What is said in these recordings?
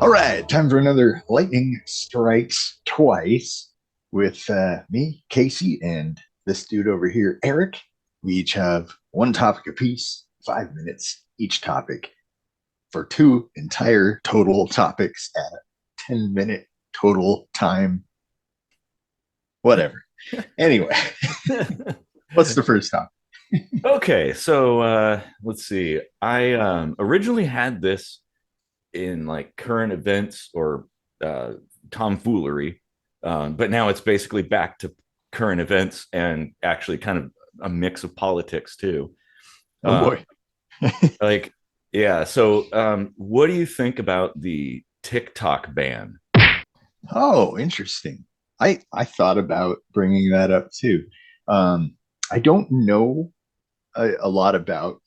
All right, time for another Lightning Strikes Twice with me, Casey, and this dude over here, Eric. We each have one topic apiece, 5 minutes each topic for two entire total topics at a 10-minute total time. Whatever. Anyway, what's the first topic? Okay, so let's see. I originally had this in like current events or uh, tomfoolery, but now it's basically back to current events and actually kind of a mix of politics too. Oh Uh, boy. like, yeah. So, what do you think about the TikTok ban? Oh, interesting. I thought about bringing that up too. I don't know a lot about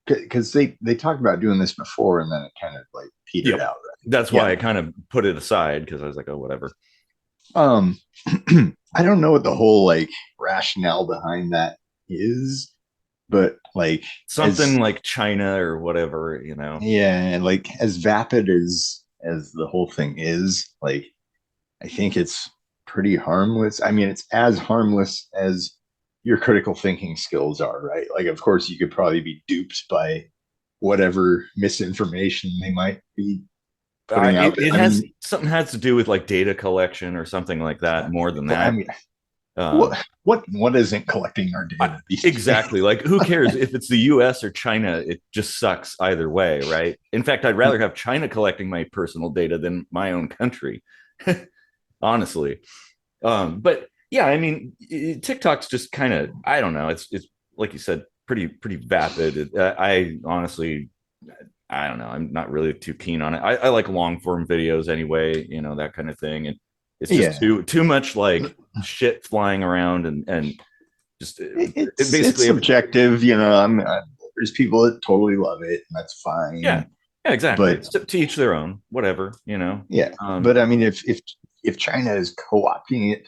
because they talked about doing this before and then it kind of like petered Yep. out, right? That's Yeah. why I kind of put it aside because I was like, oh, whatever. Um, I don't know what the whole like rationale behind that is, but like Something as like China or whatever. yeah, like as vapid as the whole thing is, like I think it's pretty harmless. I mean, it's as harmless as your critical thinking skills are, right? Like, of course, you could probably be duped by whatever misinformation they might be putting out It, there. it I has mean, something has to do with like data collection or something like that more than I that. mean, Um, what isn't collecting our I, data these days? exactly. Like, who cares if it's the US or China? It just sucks either way, right? In fact, I'd rather have China collecting my personal data than my own country, honestly. But yeah, I mean, TikTok's just kind of, I don't know. It's like you said, pretty vapid. I honestly, I don't know. I'm not really too keen on it. I like long form videos anyway, that kind of thing. And it's just Yeah, too much like shit flying around and just it's basically subjective, there's people that totally love it, and that's yeah, fine. yeah, exactly. But It's to each their own, whatever. yeah, but I mean, if China is co-opting it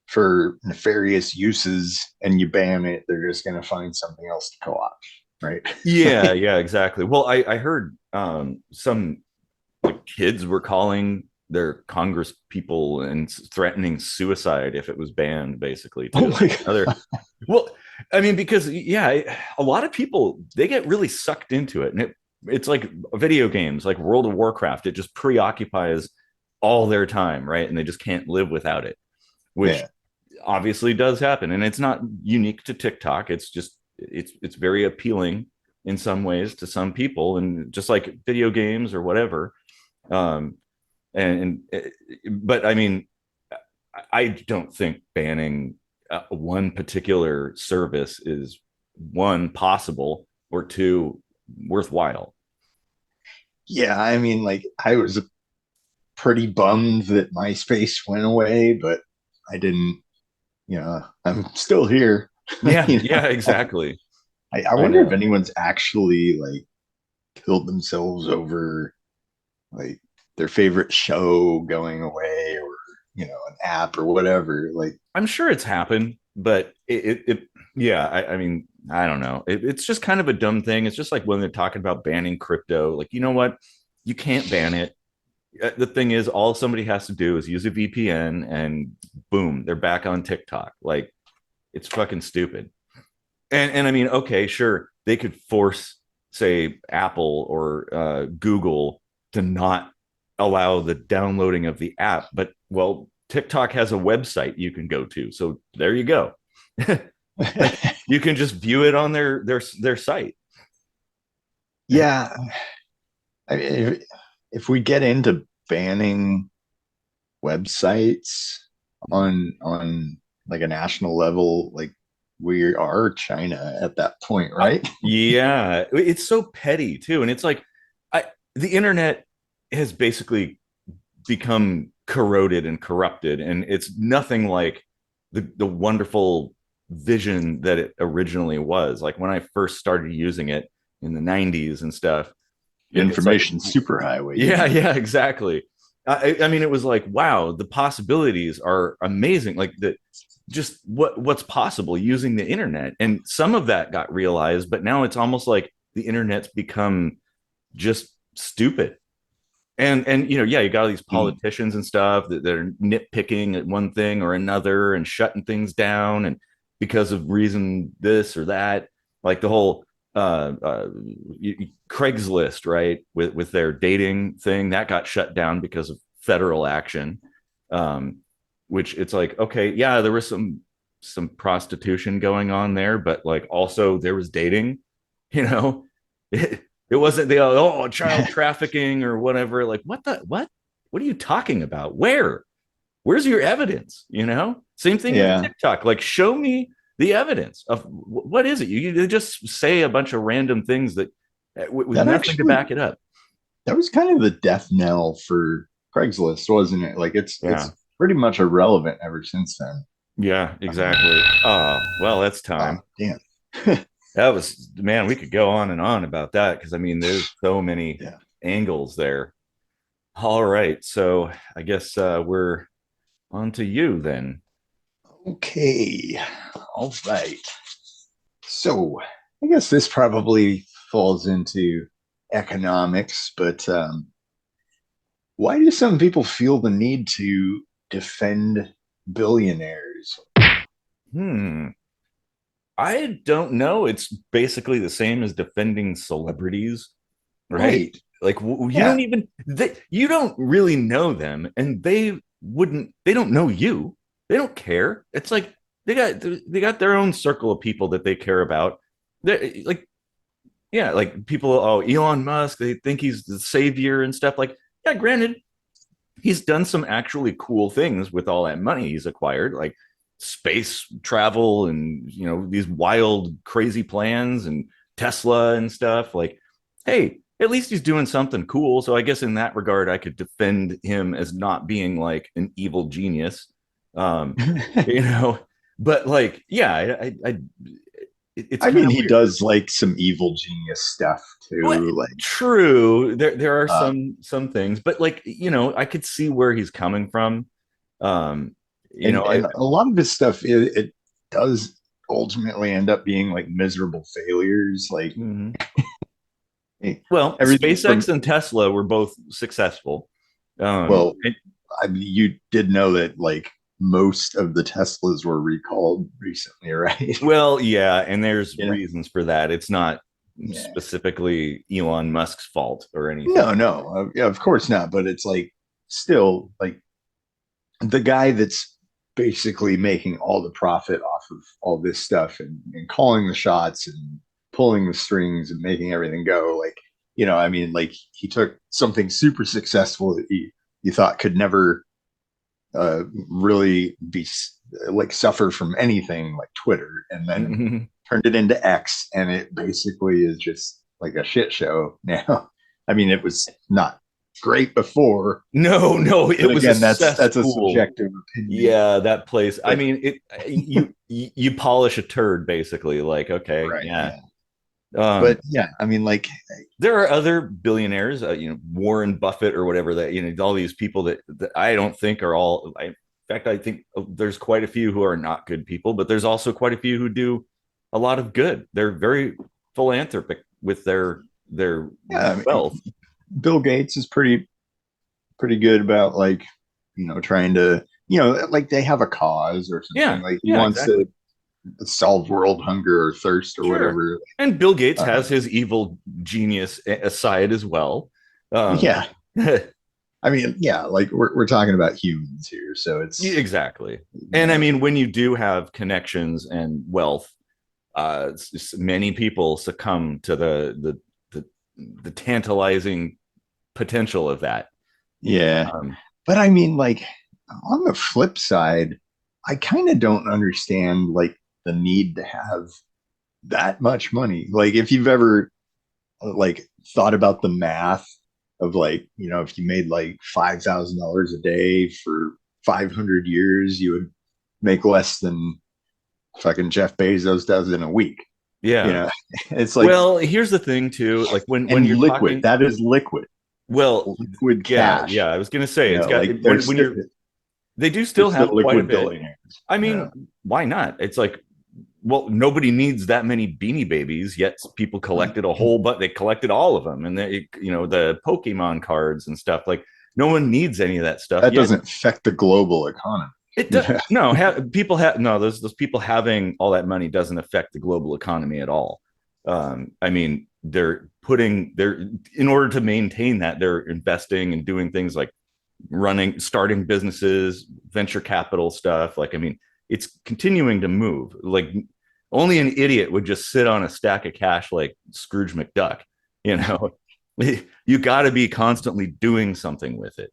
for nefarious uses and you ban it, they're just going to find something else to co-opt, right? Yeah, yeah, exactly. Well, I heard some like kids were calling their Congress people and threatening suicide if it was banned, basically, Oh too. my Other, god. well, I mean, because yeah, a lot of people they get really sucked into it, and it's like video games, like World of Warcraft. It just preoccupies all their time, right? And they just can't live without it, which Yeah. obviously does happen, and it's not unique to TikTok. It's just it's very appealing in some ways to some people, and just like video games or whatever. Um, and but I mean, I don't think banning one particular service is one possible or two worthwhile. Yeah, I mean, like I was pretty bummed that MySpace went away, but I didn't, I'm still here. Yeah, you yeah, know, exactly. I I wonder if know. anyone's actually like killed themselves over like their favorite show going away or, an app or whatever. Like, I'm sure it's happened, but yeah, I mean, I don't know. It's just kind of a dumb thing. It's just like when they're talking about banning crypto. Like, you know what? You can't ban it. The thing is, all somebody has to do is use a VPN, and boom, they're back on TikTok. Like, it's fucking stupid. And I mean, okay, sure, they could force, say, Apple or Google to not allow the downloading of the app, but well, TikTok has a website you can go to, so there you go. Like, you can just view it on their site. yeah, I mean, if we get into banning websites on like a national level, like we are China at that point, right? Yeah, it's so petty too, and it's like I the internet has basically become corroded and corrupted, and it's nothing like the wonderful vision that it originally was. Like when I first started using it in the 90s and stuff, it's like, Information superhighway, yeah, yeah, exactly. I mean, it was like, wow, the possibilities are amazing. Like the just what's possible using the internet, and some of that got realized, but now it's almost like the internet's become just stupid. and yeah, you got all these Mm. politicians and stuff that are nitpicking at one thing or another and shutting things down, and because of reason this or that, like the whole uh, uh Craigslist, right, with their dating thing that got shut down because of federal action. um which it's like, okay, yeah, there was some prostitution going on there, but like also there was dating, you know. It wasn't the, oh, child trafficking or whatever. Like, what are you talking about? Where's your evidence? Same thing with Yeah, TikTok. Like, show me the evidence of what is it. You just say a bunch of random things that with that nothing to actually back it up. that was kind of the death knell for Craigslist, wasn't it? Like Yeah, it's pretty much irrelevant ever since then. yeah, Um, exactly. Well, that's oh time. damn. That was, man, we could go on and on about that because I mean there's so many Yeah. angles there. All right, so I guess we're on to you then. Okay. All right. So I guess this probably falls into economics, but why do some people feel the need to defend billionaires? Hmm. I don't know. It's basically the same as defending celebrities, right? Right. Like you Yeah. don't even you don't really know them, and they don't know you. They don't care. It's like they got their own circle of people that they care about. They like, yeah, like people. Oh, Elon Musk. They think he's the savior and stuff. Like, yeah, granted, he's done some actually cool things with all that money he's acquired, like space travel and these wild, crazy plans and Tesla and stuff. Like, hey, at least he's doing something cool. So I guess in that regard, I could defend him as not being like an evil genius. Um, you know, but like, yeah, it's I kind mean, of he weird. does like some evil genius stuff Well, too. Like, true. There are uh, some things, but like, I could see where he's coming from. Um, and a lot of his stuff, it does ultimately end up being like miserable failures. Like, mhm. eh, Well, everything SpaceX from, and Tesla were both successful. well, And, I mean, you did know that like most of the Teslas were recalled recently, right? well, yeah, and there's You know? reasons for that. It's not Yeah. specifically Elon Musk's fault or anything. No, no, yeah, of course not. But it's like still like the guy that's basically making all the profit off of all this stuff and calling the shots and pulling the strings and making everything go. Like, I mean, like he took something super successful that you thought could never really be like suffer from anything like Twitter, and then Mhm. turned it into X, and it basically is just like a shit show now. I mean, it was not great before, No, no, it but was a again, that's a cesspool. subjective opinion. Yeah, that place. I But mean, you polish a turd basically. Like, okay, right, yeah. yeah. Um, But yeah, I mean, like, there are other billionaires, Warren Buffett or whatever, that all these people that I don't think are all. In fact, I think there's quite a few who are not good people, but there's also quite a few who do a lot of good. They're very philanthropic with their yeah, I mean, wealth. Bill Gates is pretty good about like, trying to, like they have a cause or something. Yeah, Like he yeah, wants to exactly. solve world hunger or thirst or Sure. whatever. And Bill Gates has Um, his evil genius aside as well. Um, yeah, I mean, yeah, like we're talking about humans here, so exactly. you And I know, mean, when you do have connections and wealth, many people succumb to the the tantalizing potential of that. yeah. Um, But I mean, like on the flip side, I kind of don't understand like the need to have that much money. Like if you've ever like thought about the math of like, if you made like $5,000 a day for 500 years, you would make less than fucking Jeff Bezos does in a week. You yeah. know, it's like, Well, here's the thing too. Like when and you're liquid, talking, that is liquid, well, liquid yeah, cash. yeah. I was gonna say it's got Like when you're they do they're still still have quite a liquid bit. billionaires. I mean, why not? It's like well, nobody needs that many Beanie Babies, yet people collected a whole, but they collected all of them, and they, the Pokemon cards and stuff. Like, no one needs any of that stuff That yet. doesn't affect the global economy. It does no people have no those people having all that money doesn't affect the global economy at all. I mean, they're in order to maintain that, they're investing and doing things like starting businesses, venture capital stuff. Like, I mean, it's continuing to move. Like, only an idiot would just sit on a stack of cash like Scrooge McDuck. You know, you got to be constantly doing something with it.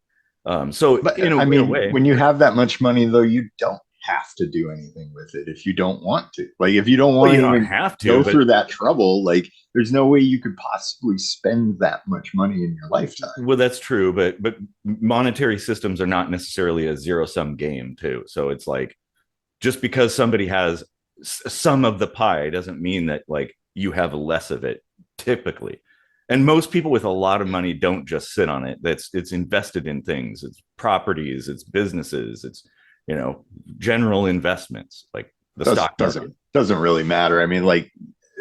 So But in I a mean, way, when you have that much money, though, you don't have to do anything with it if you don't want to. Like, if you don't well, want you to don't even have to, go but through that trouble, like, there's no way you could possibly spend that much money in your lifetime. well, that's true. But monetary systems are not necessarily a zero sum game, too. So it's like, just because somebody has some of the pie doesn't mean that like you have less of it typically. And most people with a lot of money don't just sit on it. It's invested in things. It's properties, it's businesses, it's, general investments like the Does, stock market. doesn't really matter. I mean, like,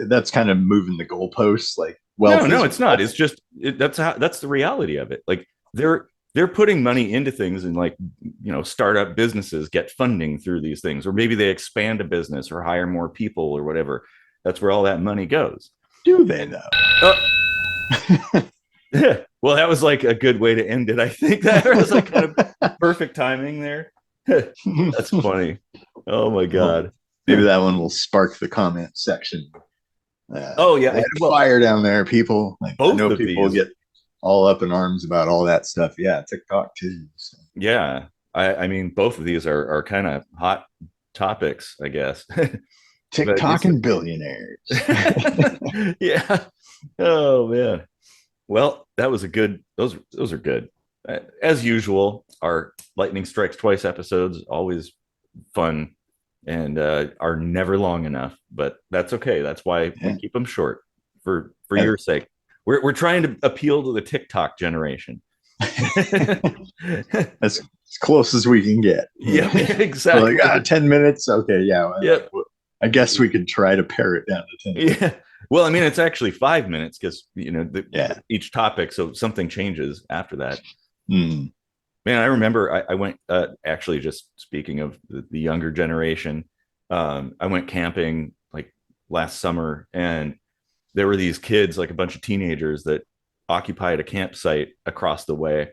that's kind of moving the goalposts. Like, No, wealth no, is it's not. It's just that's the reality of it. Like, they're putting money into things, and like, startup businesses get funding through these things, or maybe they expand a business or hire more people or whatever. That's where all that money goes. do they And though? yeah, well, that was like a good way to end it. I think that was like kind of perfect timing there. That's funny. Oh my Well, god. maybe that one will spark the comment section. Oh yeah. Light a Well, fire down there, people. Like, I both know of people these. get all up in arms about all that stuff. Yeah, TikTok too. So. Yeah. I mean, both of these are kind of hot topics, I guess. But TikTok it's and billionaires. yeah. Oh man. Well, that was a good. Those are good. As usual, our lightning strikes twice episodes always fun, and are never long enough. But that's okay. That's why we Yeah. keep them short for your sake. We're trying to appeal to the TikTok generation. As close as we can get. Yep, We're like, exactly. 10 minutes. Okay, yeah. Yep. I guess we could try to pare it down to 10. Yeah. Well, I mean, it's actually 5 minutes because Yeah. each topic, so something changes after that. Mm. Man, I remember I went, actually, just speaking of the younger generation, I went camping like last summer, and there were these kids, like a bunch of teenagers that occupied a campsite across the way,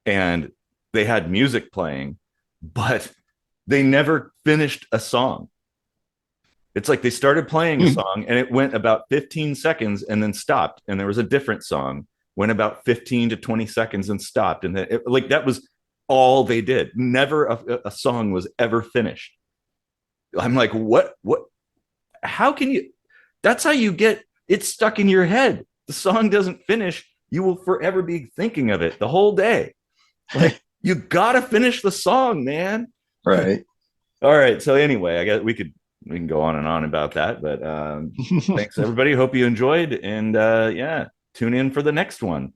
and they had music playing, but they never finished a song. It's like they started playing a song and it went about 15 seconds and then stopped. And there was a different song, went about 15 to 20 seconds and stopped. And then like that was all they did. Never a song was ever finished. I'm like, what, how can you, that's how you get it stuck in your head. The song doesn't finish. You will forever be thinking of it the whole day. Like, you got to finish the song, man. Right. All right. So anyway, I guess we can go on and on about that, but thanks everybody. Hope you enjoyed, and yeah, tune in for the next one.